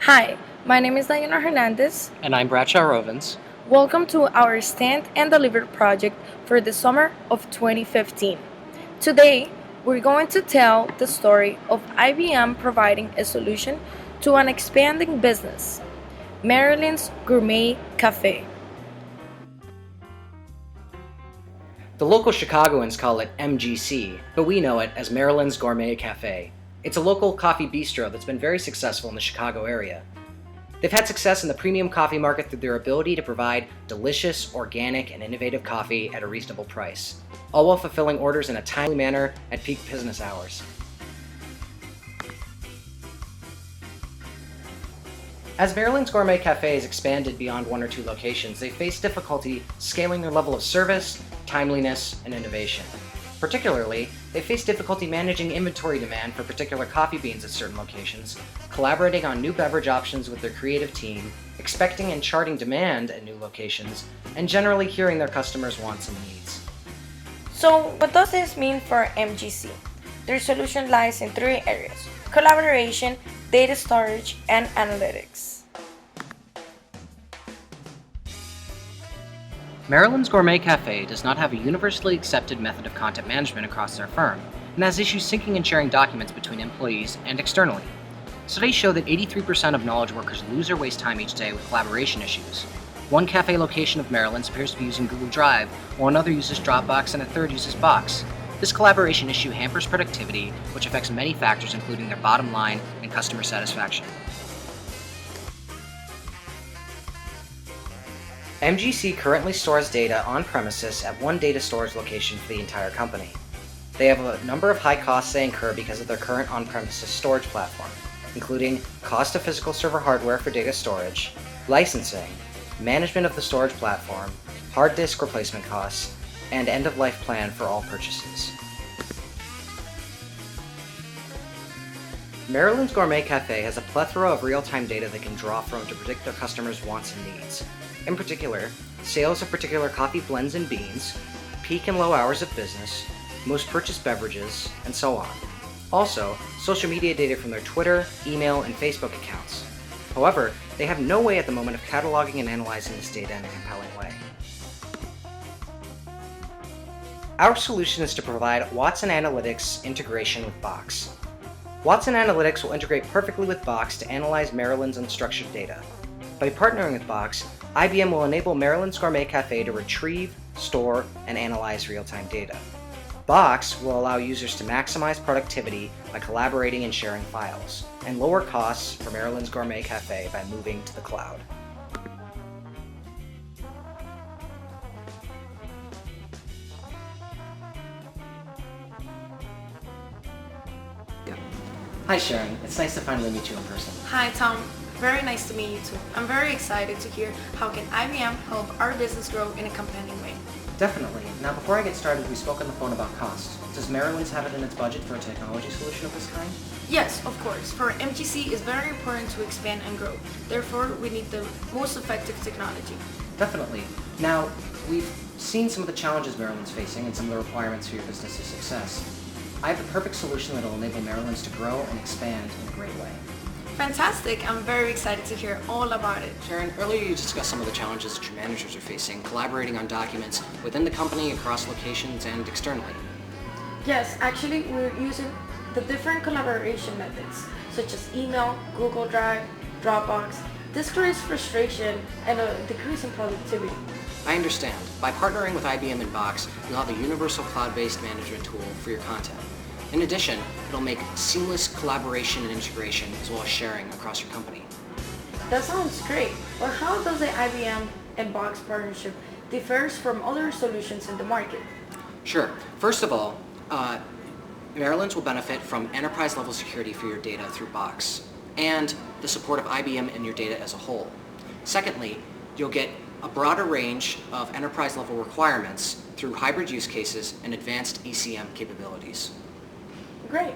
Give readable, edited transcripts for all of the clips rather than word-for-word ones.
Hi, my name is Diana Hernandez. And I'm Bradshaw Rovens. Welcome to our Stand and Deliver project for the summer of 2015. Today, we're going to tell the story of IBM providing a solution to an expanding business, Maryland's Gourmet Cafe. The local Chicagoans call it MGC, but we know it as Maryland's Gourmet Cafe. It's a local coffee bistro that's been very successful in the Chicago area. They've had success in the premium coffee market through their ability to provide delicious, organic, and innovative coffee at a reasonable price, all while fulfilling orders in a timely manner at peak business hours. As Maryland's Gourmet Cafe has expanded beyond one or two locations, they face difficulty scaling their level of service, timeliness, and innovation. Particularly, they face difficulty managing inventory demand for particular coffee beans at certain locations, collaborating on new beverage options with their creative team, expecting and charting demand at new locations, and generally hearing their customers' wants and needs. So, what does this mean for MGC? Their solution lies in three areas: collaboration, data storage, and analytics. Maryland's Gourmet Cafe does not have a universally accepted method of content management across their firm, and has issues syncing and sharing documents between employees and externally. Studies show that 83% of knowledge workers lose or waste time each day with collaboration issues. One cafe location of Maryland's appears to be using Google Drive, while another uses Dropbox and a third uses Box. This collaboration issue hampers productivity, which affects many factors including their bottom line and customer satisfaction. MGC currently stores data on premises at one data storage location for the entire company. They have a number of high costs they incur because of their current on-premises storage platform, including cost of physical server hardware for data storage, licensing, management of the storage platform, hard disk replacement costs, and end-of-life plan for all purchases. Maryland's Gourmet Cafe has a plethora of real-time data they can draw from to predict their customers' wants and needs. In particular, sales of particular coffee blends and beans, peak and low hours of business, most purchased beverages, and so on. Also, social media data from their Twitter, email, and Facebook accounts. However, they have no way at the moment of cataloging and analyzing this data in a compelling way. Our solution is to provide Watson Analytics integration with Box. Watson Analytics will integrate perfectly with Box to analyze Maryland's unstructured data. By partnering with Box, IBM will enable Maryland's Gourmet Cafe to retrieve, store, and analyze real-time data. Box will allow users to maximize productivity by collaborating and sharing files, and lower costs for Maryland's Gourmet Cafe by moving to the cloud. Hi Sharon, it's nice to finally meet you in person. Hi, Tom. Very nice to meet you too. I'm very excited to hear how can IBM help our business grow in a compelling way. Definitely. Now before I get started, we spoke on the phone about cost. Does Maryland's have it in its budget for a technology solution of this kind? Yes, of course. For MGC, it's very important to expand and grow. Therefore, we need the most effective technology. Definitely. Now, we've seen some of the challenges Maryland's facing and some of the requirements for your business's success. I have the perfect solution that will enable Maryland's to grow and expand in a great way. Fantastic. I'm very excited to hear all about it. Sharon, earlier you discussed some of the challenges that your managers are facing, collaborating on documents within the company, across locations, and externally. Yes, actually, we're using the different collaboration methods, such as email, Google Drive, Dropbox. This creates frustration and a decrease in productivity. I understand. By partnering with IBM and Box, you'll have a universal cloud-based management tool for your content. In addition, it'll make seamless collaboration and integration as well as sharing across your company. That sounds great, but how does the IBM and Box partnership differs from other solutions in the market? Sure. First of all, Maryland's will benefit from enterprise-level security for your data through Box, and the support of IBM and your data as a whole. Secondly, you'll get a broader range of enterprise-level requirements through hybrid use cases and advanced ECM capabilities. Great.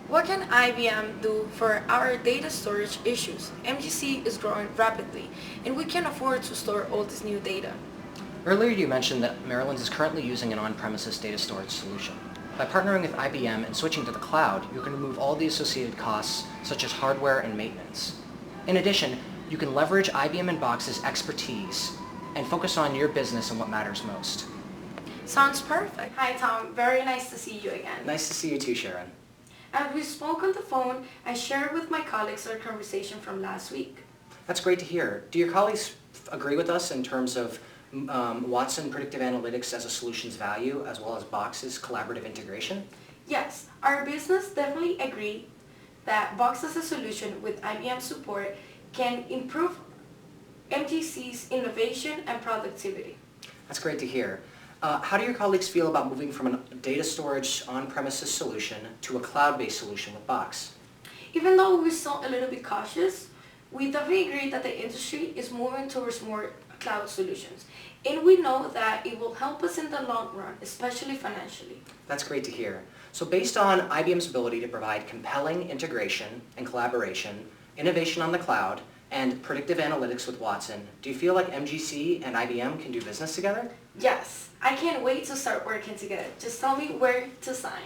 What can IBM do for our data storage issues? MGC is growing rapidly, and we can't afford to store all this new data. Earlier you mentioned that Maryland's is currently using an on-premises data storage solution. By partnering with IBM and switching to the cloud, you can remove all the associated costs, such as hardware and maintenance. In addition, you can leverage IBM and Box's expertise and focus on your business and what matters most. Sounds perfect. Hi Tom, very nice to see you again. Nice to see you too, Sharon. As we spoke on the phone, I shared with my colleagues our conversation from last week. That's great to hear. Do your colleagues agree with us in terms of Watson Predictive Analytics as a solution's value, as well as Box's collaborative integration? Yes, our business definitely agreed that Box as a solution with IBM support can improve MGC's innovation and productivity. That's great to hear. How do your colleagues feel about moving from a data storage on-premises solution to a cloud-based solution with Box? Even though we're still a little bit cautious, we definitely agree that the industry is moving towards more cloud solutions. And we know that it will help us in the long run, especially financially. That's great to hear. So based on IBM's ability to provide compelling integration and collaboration, innovation on the cloud, and predictive analytics with Watson, do you feel like MGC and IBM can do business together? Yes, I can't wait to start working together. Just tell me where to sign.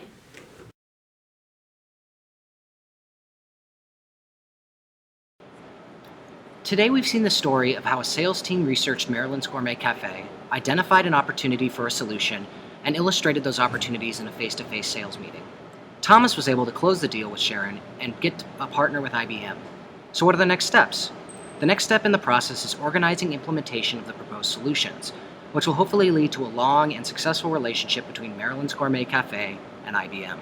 Today we've seen the story of how a sales team researched Maryland's Gourmet Cafe, identified an opportunity for a solution, and illustrated those opportunities in a face-to-face sales meeting. Thomas was able to close the deal with Sharon and get a partner with IBM. So what are the next steps? The next step in the process is organizing implementation of the proposed solutions, which will hopefully lead to a long and successful relationship between Maryland's Gourmet Cafe and IBM.